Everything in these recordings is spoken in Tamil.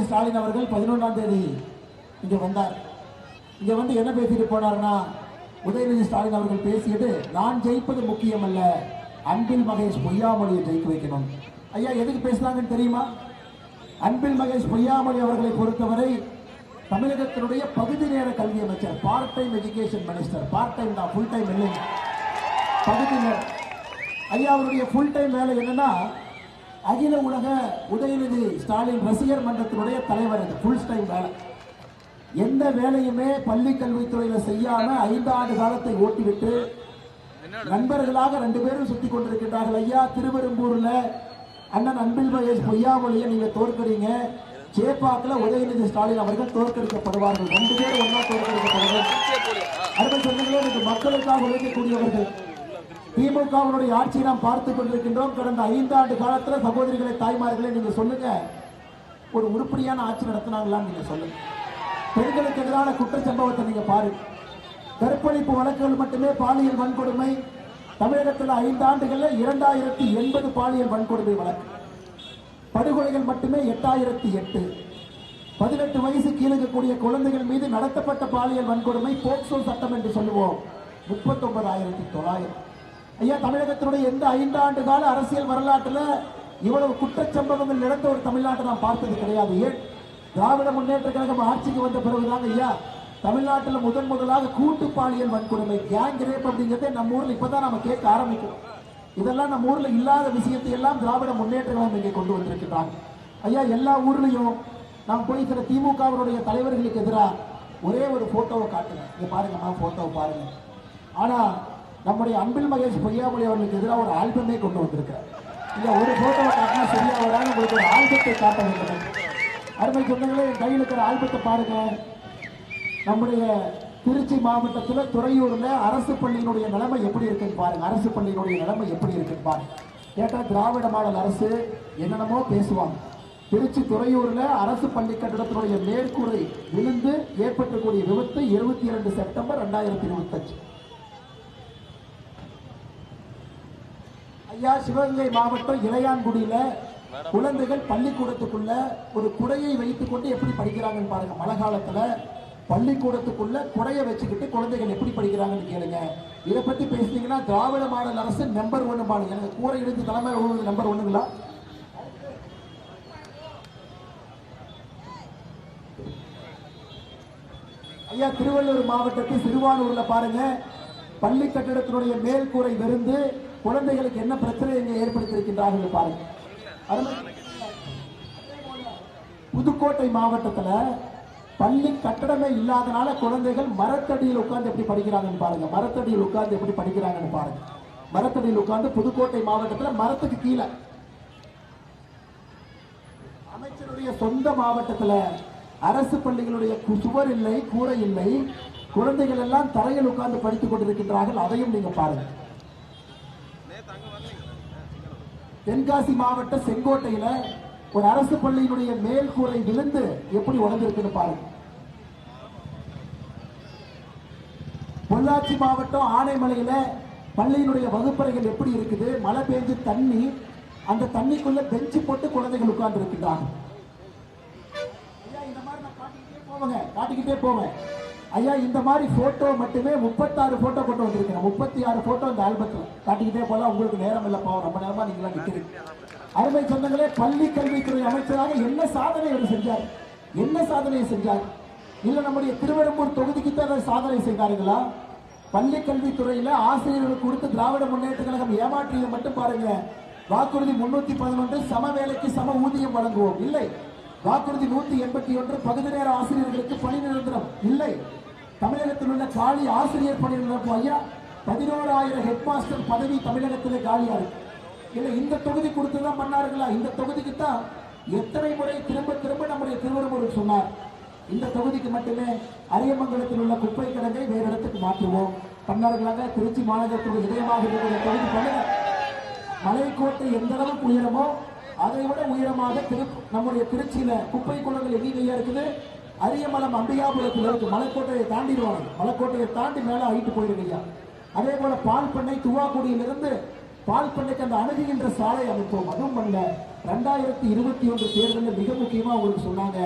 ஸ்டாலின் அவர்கள் 11ஆம் தேதி இங்க வந்தார். இங்க வந்து என்ன பேசிட்டு போனார்னா, உதயநிதி ஸ்டாலின் அவர்கள் பேசியது, நான் ஜெயிப்பது முக்கியம் அல்ல, அன்பில் மகேஷ் பொய்யாமொழியை ஜெயிக்க வைக்கணும். ஐயா எதுக்கு பேசுனாங்கன்னு தெரியுமா? அன்பில் மகேஷ் பொய்யாமொழி அவர்களை பொறுத்தவரை தமிழகத்தினுடைய பகுதி நேர கல்வி அமைச்சர், part time education minister. Part time தான், ஃபுல் டைம் இல்லை, பகுதி நேரம். ஐயா அவருடைய ஃபுல் டைம் வேலை என்னன்னா, அகில உலக உதயநிதி ஸ்டாலின் ரசிகர் மன்றத்தினுடைய தலைவர். ஃபுல் டைம் வேலை. எந்த வேலையுமே பள்ளி கல்வித்துறையில செய்யாம 5 ஆண்டு காலத்தை ஓட்டிவிட்டு நண்பர்களாக 2 பேரும் சுத்தி கொண்டிருக்கின்றார்கள். ஐயா திருவெரும்பூர்ல அண்ணன் அன்பில் மகேஷ் பொய்யாமொழியை நீங்க தோற்கறீங்க, சேப்பாக்கில் உதயநிதி ஸ்டாலின் அவர்கள் தோற்கடிக்கப்படுவார்கள். 2 பேரும் ஒன்னா தோற்கடிக்கப்படுவார்கள். அருமை சொந்தங்களே, இன்னைக்கு மக்களுக்காக உழைக்கக்கூடியவர்கள். திமுகவினுடைய ஆட்சியை நாம் பார்த்துக் கொண்டிருக்கின்றோம். கடந்த 5 ஆண்டு காலத்தில் சகோதரிகளை தாய்மார்களை நீங்க சொல்லுங்க, ஒரு உருப்படியான ஆட்சி நடத்தினாங்களான்னு நீங்க சொல்லுங்க. பெண்களுக்கு எதிரான குற்றச்சம்பவத்தை நீங்க பாருங்க. கற்பழிப்பு வழக்குகள் மட்டுமே பாலியல் வன்கொடுமை தமிழகத்தில் 5 ஆண்டுகளில் 2080 பாலியல் வன்கொடுமை வழக்கு. படுகொலைகள் மட்டுமே 8008. 18 வயசு கீழே இருக்கக்கூடிய குழந்தைகள் மீது நடத்தப்பட்ட பாலியல் வன்கொடுமை போக்சோ சட்டம் என்று சொல்லுவோம் 39,900. ஐயா தமிழகத்தினுடைய எந்த 5 ஆண்டு கால அரசியல் வரலாற்றில் இவ்வளவு குற்றச்சம்பவங்கள் நடந்த ஒரு தமிழ்நாட்டை நாம் பார்த்தது கிடையாது. ஏன்? திராவிட முன்னேற்ற கழகம் ஆட்சிக்கு வந்த பிறகுதான் ஐயா தமிழ்நாட்டில் முதலாக கூட்டு பாலியல் வன்கொடுமை, கேங் ரேப் அப்படிங்கிறதே நம்ம ஊர்ல இப்பதான் நம்ம கேட்க ஆரம்பிக்கும். இதெல்லாம் நம்ம ஊர்ல இல்லாத விஷயத்தை எல்லாம் திராவிட முன்னேற்ற கழகம் இங்கே கொண்டு வந்திருக்கிறாங்க. ஐயா எல்லா ஊர்லயும் நாம் போய் சில திமுகவினுடைய தலைவர்களுக்கு எதிராக ஒரே ஒரு போட்டோவை காட்டுங்க, இங்க பாருங்கம்மா போட்டோவை பாருங்க. ஆனா நம்முடைய அன்பில் மகேஷ் பொய்யாமொழி அவர்களுக்கு எதிராக ஒரு ஆல்பமே கொண்டு வந்திருக்கிறார். இல்ல ஒரு போட்டோவை காட்டினா சரியா வராது, உங்களுக்கு ஒரு ஆல்பத்தை காட்ட வேண்டும். அருமை சொந்தங்களே, என் கையில் இருக்கிற ஆல்பத்தை பாருங்க. நம்முடைய திருச்சி மாவட்டத்தில் துறையூர்ல அரசு பள்ளியினுடைய நிலைமை எப்படி இருக்குன்னு பாருங்க. அரசு பள்ளியினுடைய நிலைமை எப்படி இருக்குன்னு பாருங்க. கேட்டா திராவிட மாடல் அரசு என்னென்னமோ பேசுவாங்க. திருச்சி துறையூர்ல அரசு பள்ளி கட்டிடத்தினுடைய மேற்கூரை விழுந்து ஏற்பட்டக்கூடிய விபத்து 22 செப்டம்பர் 2025. ஐயா சிவகங்கை மாவட்டம் இளையான்குடியில குழந்தைகள் பள்ளிக்கூடத்துக்குள்ள ஒரு குடையை வைத்துக் கொண்டு எப்படி படிக்கிறாங்கன்னு பாருங்க. மழை காலத்துல பள்ளிக்கூடத்துக்குள்ள குடையை வச்சுக்கிட்டு குழந்தைகள் எப்படி படிக்கிறாங்கன்னு கேளுங்க. இதை பத்தி பேசுனீங்கன்னா திராவிட மாடல் அரசு நம்பர் 1 பாருங்க. எனக்கு கூரை இழுத்து தலைமை நம்பர் 1ங்களா? ஐயா திருவள்ளூர் மாவட்டத்தில் சிறுவானூர்ல பாருங்க, பள்ளி கட்டிடத்தினுடைய மேல் கூரை விருந்து குழந்தைகளுக்கு என்ன பிரச்சனை இங்கே ஏற்படுத்தியிருக்கின்றார்கள் பாருங்க. புதுக்கோட்டை மாவட்டத்தில் பள்ளி கட்டடமே இல்லாதனால குழந்தைகள் மரத்தடியில் உட்கார்ந்து எப்படி படிக்கிறாங்கன்னு பாருங்க. மரத்தடியில் உட்கார்ந்து எப்படி படிக்கிறாங்கன்னு பாருங்க. மரத்தடியில் உட்கார்ந்து புதுக்கோட்டை மாவட்டத்தில் மரத்துக்கு கீழே. அமைச்சருடைய சொந்த மாவட்டத்தில் அரசு பள்ளிகளுடைய சுவர் இல்லை, கூரை இல்லை, குழந்தைகள் எல்லாம் தரையில் உட்கார்ந்து படித்துக் கொண்டிருக்கின்றார்கள். அதையும் நீங்க பாருங்க. தென்காசி மாவட்ட செங்கோட்டையில ஒரு அரசு பள்ளியினுடைய மேல் கூரை விழுந்து எப்படி உடஞ்சிருக்குன்னு பாருங்க. பொள்ளாச்சி மாவட்டம் ஆனைமலையில பள்ளியினுடைய வகுப்பறைகள் எப்படி இருக்குது, மழை பெஞ்சு தண்ணி, அந்த தண்ணிக்குள்ள பெஞ்சு போட்டு குழந்தைகள் உட்கார்ந்து இருக்கின்றாங்க. ஐயா இந்த மாதிரி நான் காட்டிக்கிட்டே போவேன். ஐயா இந்த மாதிரி போட்டோ மட்டுமே 36 போட்டோ கொண்டு வந்திருக்கேன். 36 போட்டோ இந்த ஆல்பத்தில் காட்டிக்கிட்டே போலாம். உங்களுக்கு நேரம் இல்லை பாவம், ரொம்ப நேரமா நீங்களா நிக்கிறீங்க. அருமை சொந்தங்களே, பள்ளி கல்வித்துறை அமைச்சராக என்ன சாதனை அவர் செஞ்சார்? என்ன சாதனை செஞ்சார்? இல்ல நம்முடைய திருவெரும்பூர் தொகுதிக்கு தான் சாதனை செய்தார்களா? பள்ளி கல்வித்துறையில ஆசிரியர்களுக்கு கொடுத்து திராவிட முன்னேற்ற கழகம் ஏமாற்றியதை மட்டும் பாருங்க. வாக்குறுதி 311 சம வேலைக்கு சம ஊதியம் வழங்குவோம் இல்லை. வாக்குறுதி 181 பகுதி நேர ஆசிரியர்களுக்கு பணி நிரந்தரம் இல்லை. தமிழகத்தில் உள்ள காலி ஆசிரியர் பணி நிரந்தரம் ஐயா 11,000 ஹெட் மாஸ்டர் பதவி தமிழகத்திலே காலியா இருக்கு. இல்ல இந்த தொகுதி கொடுத்துதான் பண்ணார்களா? இந்த தொகுதிக்கு தான் எத்தனை முறை திரும்ப நம்முடைய திருவள்ளுவர் சொன்னார். இந்த தொகுதிக்கு மட்டுமே அரியமங்கலத்தில் உள்ள குப்பை கிடங்கை வேறு இடத்துக்கு மாற்றுவோம் பண்ணார்களாக. திருச்சி மாநகரத்துடைய இதயமாக இருக்கக்கூடிய தொகுதி பண்ணுங்க. மலைக்கோட்டை எந்த அளவுக்கு உயரமோ அதை விட உயரமாக நம்முடைய திருச்சியில குப்பை குளங்கள் எங்கேயா இருக்குது? அரியமலம் அம்பிகாபுரத்தில் இருக்கு. மலைக்கோட்டையை தாண்டிடுவாங்க. மலைக்கோட்டையை தாண்டி மேல ஆகிட்டு போயிருக்கையா. அதே போல பால் பண்ணை துவாக்குடியிலிருந்து பால் பண்ணைக்கு அந்த அணுகுகின்ற சாலை அமைப்போம். அதுவும் அல்ல, 2021 தேர்தலில் மிக முக்கியமா உங்களுக்கு சொன்னாங்க,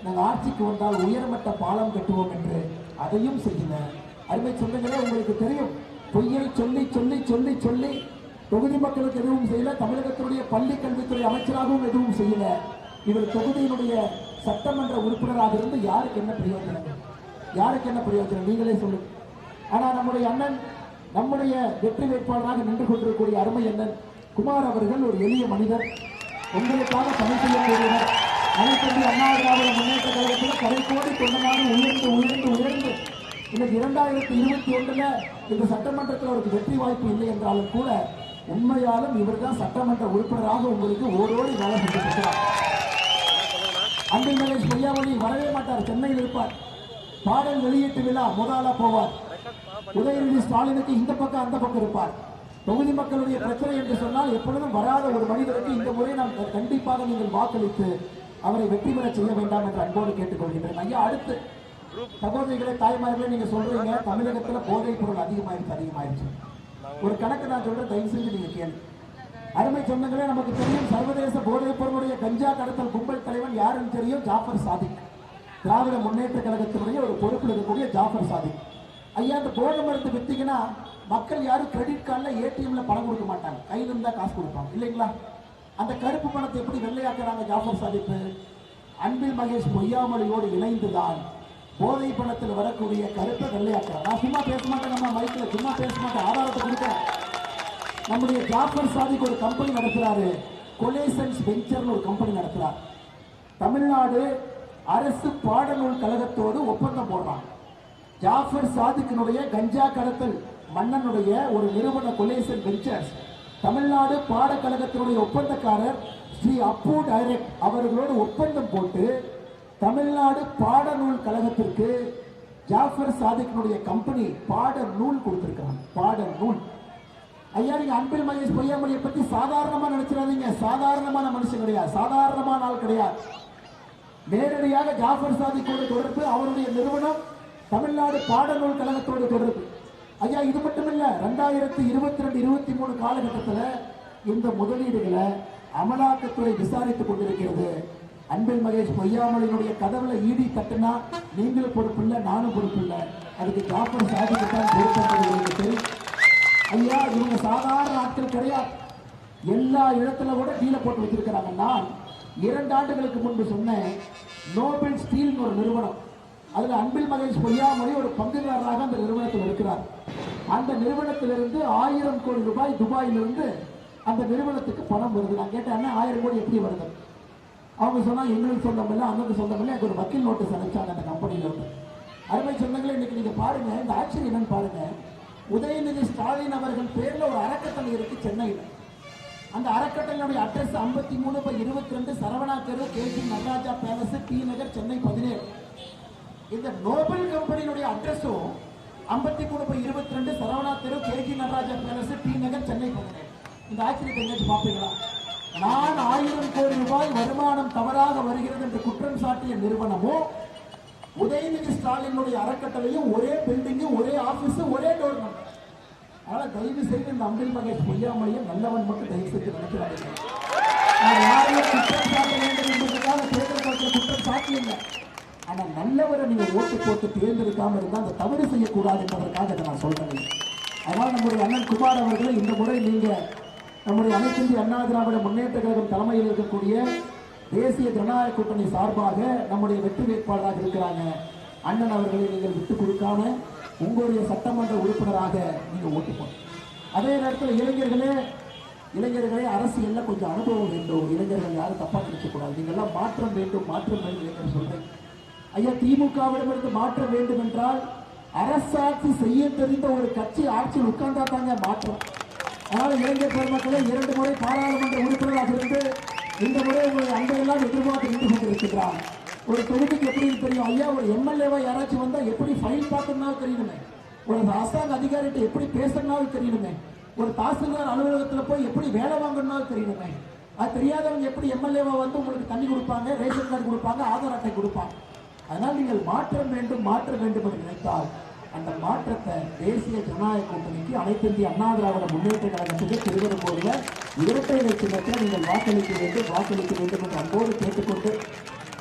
நாங்கள் ஆட்சிக்கு வந்தால் உயர்மட்ட பாலம் கட்டுவோம் என்று. அதையும் செய்யல. அருமை சொந்தங்களே, உங்களுக்கு தெரியும், பொய்யை சொல்லி சொல்லி சொல்லி சொல்லி தொகுதி மக்களுக்கு எதுவும் செய்யல. தமிழகத்தினுடைய பள்ளி கல்வித்துறை அமைச்சராகவும் எதுவும் செய்யல. இவர் தொகுதியினுடைய சட்டமன்ற உறுப்பினராக இருந்து யாருக்கு என்ன பிரயோஜனம்? யாருக்கு என்ன பிரயோஜனம்? நீங்களே சொல்லுங்க. ஆனா நம்முடைய அண்ணன், நம்முடைய வெற்றி வேட்பாளராக நின்று கொண்டிருக்கக்கூடிய அருமை அண்ணன் குமார் அவர்கள் ஒரு எளிய மனிதர், உங்களுக்காக பணி செய்யக்கூடியவர். அனைத்து அண்ணா திராவிட முன்னேற்ற கழகத்தில் கடைக்கோடி தொண்டனாக உயர்ந்து உயர்ந்து உயர்ந்து இன்னைக்கு 2021 இந்த சட்டமன்றத்தில் அவருக்கு வெற்றி வாய்ப்பு இல்லை என்றாலும் கூட உண்மையாலும் இவர் தான் சட்டமன்ற உறுப்பினராக உங்களுக்கு ஓரோடி வேலை செஞ்சிருக்கிறார். அன்பில் மகேஷ் பொய்யாமொழி வரவே மாட்டார், சென்னையில் இருப்பார். பாடல் வெளியீட்டு விழா முதலா போவார். உதயநிதி ஸ்டாலினுக்கு இந்த பக்கம் அந்த பக்கம் இருப்பார். தொகுதி மக்களுடைய பிரச்சனை என்று சொன்னால் எப்பொழுதும் வராத ஒரு மனிதருக்கு இந்த முறை நாம் கண்டிப்பாக நீங்கள் வாக்களித்து அவரை வெற்றி பெற செய்ய வேண்டாம் என்று அன்போடு கேட்டுக்கொள்கின்றேன். ஐயா, அடுத்து சகோதரிகளை தாய்மார்களே, நீங்க சொல்றீங்க தமிழகத்தில் போதைப் பொருள் அதிகமாயிருச்சு. ஒரு கணக்கு நான் சொல்றேன், தயவு செஞ்சு நீங்க கேள்வி. அருமை சொந்தங்களே, நமக்கு தெரியும் சர்வதேச போதைப் பொருளுடைய கஞ்சா கடத்தல் கும்பல் தலைவன் யாருன்னு தெரியும், ஜாஃபர் சாதிக். திராவிட முன்னேற்ற கழகத்தினுடைய ஒரு பொறுப்பில் இருக்கக்கூடிய ஜாஃபர் சாதிக் ஐயா. அந்த போதை மருந்து வித்தீங்கன்னா மக்கள் யாரும் கிரெடிட் கார்டில் ஏடிஎம்ல பணம் கொடுக்க மாட்டாங்க, கையில் இருந்தா காசு கொடுப்பாங்க இல்லைங்களா? அந்த கருப்பு பணத்தை எப்படி வெள்ளையாக்குறாங்க ஜாஃபர் சாதிக்? அன்பில் மகேஷ் பொய்யாமொழியோடு இணைந்துதான் போதை பணத்தில் வரக்கூடிய கருப்பை வெள்ளையாக்குறாங்க. நான் சும்மா பேச மாட்டேன், நம்ம மைக்கில் சும்மா பேச மாட்டேன், ஆதாரத்தை கொடுக்கிறேன். நம்முடைய ஜாஃபர் சாதிக் ஒரு கம்பெனி நடத்துறாரு, கொலேசன்ஸ் வெஞ்சர்னு ஒரு கம்பெனி நடத்துறார். தமிழ்நாடு அரசு பாடநூல் கழகத்தோடு ஒப்பந்தம் போடுறாங்க. ஜாஃபர் சாதிக்கினுடைய கஞ்சா கடத்தல் மன்னனுடைய ஒரு நிறுவன கொலேசன் வெஞ்சர்ஸ் தமிழ்நாடு பாடக்கழகத்தினுடைய ஒப்பந்தக்காரர் ஸ்ரீ அப்பு டைரக்ட் அவர்களோடு ஒப்பந்தம் போட்டு தமிழ்நாடு பாடநூல் கழகத்திற்கு ஜாஃபர் சாதிக்கினுடைய கம்பெனி பாடநூல் கொடுத்திருக்கிறாங்க. பாடநூல் ஐயா, நீங்க அன்பில் மகேஷ் பொய்யாமொழியை பத்தி சாதாரணமா நினைச்சிடாதீங்க. சாதாரணமான மனுஷன் கிடையாது, சாதாரணமான ஆள் கிடையாது. நேரடியாக ஜாஃபர் சாதிக்கோடு தொடர்பு, அவருடைய நிறுவனம் தமிழ்நாடு பாடநூல் கழகத்தோடு தொடர்பு. ஐயா, இது மட்டுமில்ல, 2022-23 காலகட்டத்தில் இந்த முதலீடுகளை அமலாக்கத்துறை விசாரித்துக் கொண்டிருக்கிறது. அன்பில் மகேஷ் பொய்யாமொழியினுடைய கதவுல ஈடி தட்டுனா நீங்களும் பொறுப்பு இல்லை, நானும் பொறுப்பு இல்லை, அதுக்கு ஜாஃபர் சாதிக்கு தான் பொறுப்பு தெரியும். ஐயா, இவங்க சாதாரண ஆட்கள் கிடையாது. எல்லா இடத்துல கூட கீழே போட்டு வச்சிருக்கிறாங்க. நான் 2 ஆண்டுகளுக்கு முன்பு சொன்னேன், நோபல் ஸ்டீல் ஒரு நிறுவனம், அதுல அன்பில் மகேஷ் பொய்யாமொழி ஒரு பங்குதாரராக அந்த நிறுவனத்தில் இருக்கிறார். அந்த நிறுவனத்திலிருந்து 1000 கோடி ரூபாய் துபாயிலிருந்து அந்த நிறுவனத்துக்கு பணம் வருது. நான் கேட்டேன், 1000 கோடி எப்படி வருது? அவங்க சொன்னா எங்களுக்கு சொந்தம் இல்லை, அங்கே சொந்தம் இல்லை, ஒரு வக்கீல் நோட்டீஸ் அனுப்பிச்சாங்க அந்த கம்பெனியில இருந்து. அருமை சொந்தங்களே, இன்னைக்கு நீங்க பாருங்க, இந்த ஆட்சி என்னன்னு பாருங்க. உதயநிதி ஸ்டாலின் அவர்கள் பேர்ல ஒரு அறக்கட்டளை இருக்கு சென்னையில். அந்த அறக்கட்டளையுடைய அட்ரஸ் 53/22 சரவணா தெரு, கேஜி நடராஜா பேலஸ், டி நகர், சென்னை 17. இந்த நோபல் கம்பெனியுடைய அட்ரஸும் 53/22 சரவணா தெரு, கேஜி நடராஜா பேலஸ், டி நகர், சென்னை 17. இந்த ஆச்சரியத்தை எங்கேயாச்சும் பார்ப்பீங்களா? நான் 1000 கோடி ரூபாய் வருமானம் தவறாக வருகிறது என்று குற்றம் சாட்டிய நிறுவனமும் உதயநிதி ஸ்டாலினுடைய அறக்கட்டளையும் ஒரே பில்டிங்கும் ஒரே ஆபீஸ் ஒரே கவர்மெண்ட். அதனால தயவு செய்து இந்த அன்பில் மகேஷ் பொய்யாமொழியை நல்லவன் மட்டும் தயவு செய்து நினைக்கிறாங்க. யாரையும் குற்றம் சாட்ட வேண்டும் என்பதற்காக தேர்தல் காலத்தில் குற்றம் சாட்டியுங்க. ஆனா நல்லவரை நீங்க ஓட்டு போட்டு தேர்ந்தெடுக்காம இருந்தால் அந்த தவறு செய்யக்கூடாது என்பதற்காக இதை நான் சொல்றேன். அதனால நம்முடைய அண்ணன் குமார் அவர்களை இந்த முறை நீங்க நம்முடைய அனைத்து இந்திய அண்ணா திராவிட முன்னேற்ற கழகம் தலைமையில் இருக்கக்கூடிய தேசிய ஜனநாயக கூட்டணி சார்பாக நம்முடைய வெற்றி வேட்பாளராக இருக்கிறாங்க. அண்ணன் அவர்களை நீங்கள் விட்டுக் கொடுக்காம உங்களுடைய சட்டமன்ற உறுப்பினராக நீங்க ஓட்டு போடுங்க. அதே நேரத்தில் இளைஞர்களே அரசியல்ல கொஞ்சம் அனுபவம் வேண்டும். இளைஞர்கள் யாரும் தப்பா நினைக்கக்கூடாது. நீங்க எல்லாம் மாற்றம் வேண்டும் என்று சொல்றேன். ஐயா, திமுகவிடமிருந்து மாற்றம் வேண்டும் என்றால் அரசாட்சி செய்ய தெரிந்த ஒரு கட்சி ஆட்சியில் உட்கார்ந்தா தாங்க மாற்றம். அதனால இளைஞர் பெருமக்களை 2 முறை பாராளுமன்ற உறுப்பினராக இருந்து இந்த முறை உங்களை அன்பையெல்லாம் எதிர்பார்த்து நின்று கொண்டிருக்கிறார். ஒரு தொகுதிக்கு எப்படி தெரியும் ஐயா? ஒரு எம்எல்ஏவா யாராச்சும் வந்தா எப்படி ஃபைல் பார்க்கணும்னாலும் தெரியணுமே, ஒரு அரசாங்க அதிகாரிகிட்ட எப்படி பேசணும்னாலும் தெரியணுமே, ஒரு தாசில்தார் அலுவலகத்தில் போய் எப்படி வேலை வாங்கணும்னாலும் தெரியணுமே. அது தெரியாதவங்க எப்படி எம்எல்ஏவா வந்து உங்களுக்கு தண்ணி கொடுப்பாங்க, ரேஷன் கார்டு கொடுப்பாங்க, ஆதார் அட்டை கொடுப்பாங்க. அதனால் நீங்கள் மாற்றம் வேண்டும் என்று நினைத்தால் அந்த மாற்றத்தை தேசிய ஜனநாயக கூட்டணிக்கு அனைத்து இந்திய அண்ணா திராவிட முன்னேற்ற கழகத்துக்கு திருவெரும்பூரில் இரட்டை இலை சின்னத்தில் நீங்கள் வாக்களிக்க வேண்டும் என்று அன்போடு கேட்டுக்கொண்டு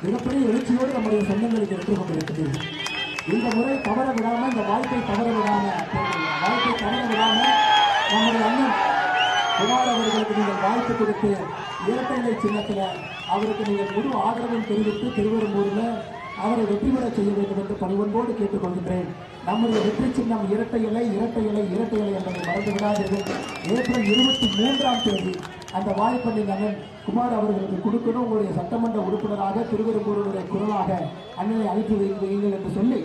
மிகப்பெரிய எழுச்சியோடு நம்முடைய சொந்தங்களுக்கு எடுத்துக் கொண்டிருக்கிறீர்கள். இந்த முறை தவற விடாம, இந்த வாய்ப்பை தவற விடாம நம்முடைய அண்ணன் குமார் அவர்களுக்கு நீங்கள் வாய்ப்பு கொடுத்து இரட்டை இலை சின்னத்தில் அவருக்கு நீங்கள் முழு ஆதரவும் தெரிவித்து திருவெரும்பூரில் அவரை வெற்றி பெற செய்ய வேண்டும் என்று பணிவன்போடு கேட்டுக்கொள்கின்றேன். நம்முடைய வெற்றி சின்னம் இரட்டை இலை என்பதை மறந்து விடாதீர்கள். ஏப்ரல் 23ஆம் தேதி அந்த வாய்ப்பை நீங்கள் குமார் அவர்களுக்கு கொடுக்கணும். உங்களுடைய சட்டமன்ற உறுப்பினராக திருவெரும்பூருடைய குரலாக அண்ணனை அழைத்து வையுங்கள் என்று சொல்லி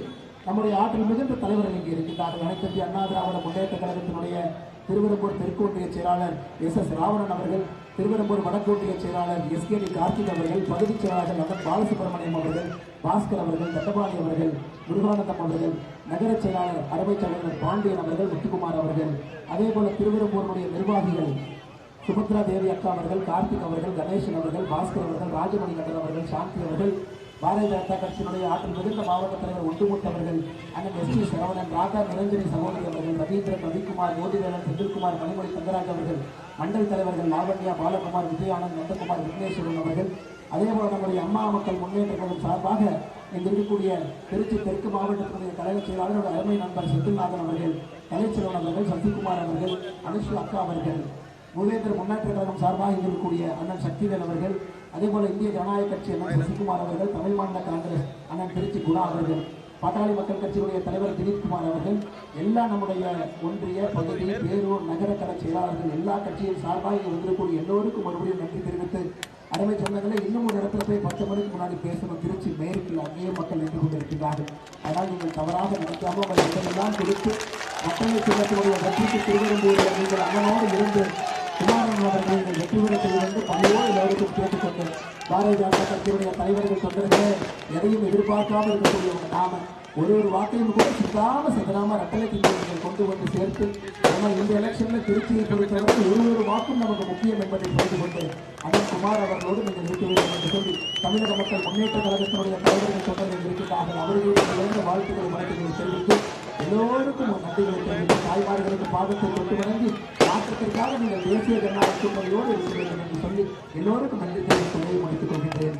நம்முடைய ஆற்றல் மிகுந்த தலைவர்கள் இங்கே இருக்கின்றார்கள். அனைத்து இந்திய அண்ணா திராவிட முன்னேற்ற கழகத்தினுடைய திருவெரும்பூர் தெற்கு ஒன்றிய செயலாளர் SS ராவணன் அவர்கள், திருவெரும்பூர் வடக்கு ஒன்றிய செயலாளர் SKD கார்த்திக் அவர்கள், பகுதிச் செயலாளர்கள் நகர் பாலசுப்ரமணியம் அவர்கள், பாஸ்கர் அவர்கள், தண்டபாணி அவர்கள், முருகானந்தம் அவர்கள், நகர செயலாளர் அருமை சகோதரர் பாண்டியன் அவர்கள், முத்துக்குமார் அவர்கள், அதே போல திருவெரும்பூருடைய நிர்வாகிகள் சுபத்ரா தேவி அக்கா அவர்கள், கார்த்திக் அவர்கள், கணேசன் அவர்கள், பாஸ்கர் அவர்கள், ராஜமணி நகர் அவர்கள், சாந்தி அவர்கள், பாரதிய ஜனதா கட்சியினுடைய ஆற்றல் மிகுந்த மாவட்ட தலைவர் ஒட்டுமொத்த அவர்கள், அண்ணன் ST சரவணன், ராதா நிரஞ்சனி சகோதரி அவர்கள், ரவீந்திரன், ரவிக்குமார், மோதிவேலன், செந்தில்குமார், மணிமொழி தங்கராஜ் அவர்கள், மண்டல் தலைவர்கள் லாவண்யா, பாலகுமார், விஜயானந்த், நந்தகுமார், விக்னேஸ்வரன் அவர்கள், அதேபோல நம்முடைய அம்மா மக்கள் முன்னேற்ற கழகம் சார்பாக இங்கு இருக்கக்கூடிய திருச்சி தெற்கு மாவட்டத்தினுடைய கழக செயலாளர் அருமை நண்பர் செந்தில்நாதன் அவர்கள், கலைச்செல்வன் அவர்கள், சசிகுமார் அவர்கள், அனுஷு அக்கா அவர்கள், மூவேந்திர முன்னேற்ற கழகம் சார்பாக இருக்கக்கூடிய அண்ணன் சக்திவேல் அவர்கள், அதேபோல இந்திய ஜனநாயக கட்சி அண்ணன் சசிகுமார் அவர்கள், தமிழ் மாநில காங்கிரஸ் அண்ணன் திருச்சி குணா அவர்கள், பாட்டாளி மக்கள் கட்சியுடைய தலைவர் திலீப்குமார் அவர்கள், எல்லா நம்முடைய ஒன்றிய பகுதி பேரூர் நகர கழக செயலாளர்கள் எல்லா கட்சியின் சார்பாக இங்கே வந்திருக்கக்கூடிய எல்லோருக்கும் மறுபடியும் நன்றி தெரிவித்து அருமை சொன்னதில் இன்னும் ஒரு இடத்துல போய் 10 மணிக்கு முன்னாடி பேசணும். திருச்சி மேற்கில் அங்கேயே மக்கள் நின்று கொண்டிருக்கிறார்கள். ஆனால் நீங்கள் தவறாக நினைக்காம உங்கள் இடமெல்லாம் கொடுத்து மக்கள் சின்னத்தினுடைய வெற்றிக்கு திருவெரும்பூரில் நீங்கள் அண்ணனோடு இருந்து குமாரன் அவர்களை நீங்கள் வெற்றி பெற செய்ய வேண்டும் பணியோடு எல்லோருக்கும் கேட்டுக்கொண்டு பாரதிய ஜனதா கட்சியுடைய தலைவர்கள் தொண்டர்களே எதையும் எதிர்பார்க்காமல் இருக்கக்கூடியவங்க நாம ஒரு வாக்கையும் கூட சிதாம ரட்டளை நீங்கள் கொண்டு வந்து சேர்த்து ஆனால் இந்த எலெக்ஷன்ல திருச்சியை பொறுத்தவரை ஒரு வாக்கும் நமக்கு முக்கியம் என்பதை புரிந்து கொண்டு அண்ணன் குமார் அவர்களோடு நீங்கள் இருக்க வேண்டும் என்று சொல்லி தமிழக மக்கள் முன்னேற்ற கழகத்தினுடைய தலைவர்கள் தொண்டர்கள் இருக்கின்றார்கள். அவர்களுடைய வாழ்த்துக்களை வழக்குகள் தெரிவித்து எல்லோருக்கும் நன்றிகளை தெரிவித்து தாய்மார்களுக்கு பாதத்தை கொண்டு வழங்கி மாற்றத்திற்காக நீங்கள் தேசிய ஜனநாயக கூட்டணியோடு இருக்க வேண்டும் என்று சொல்லி எல்லோருக்கும் நன்றி தெரிவித்து முடித்துக் கொள்கின்றேன்.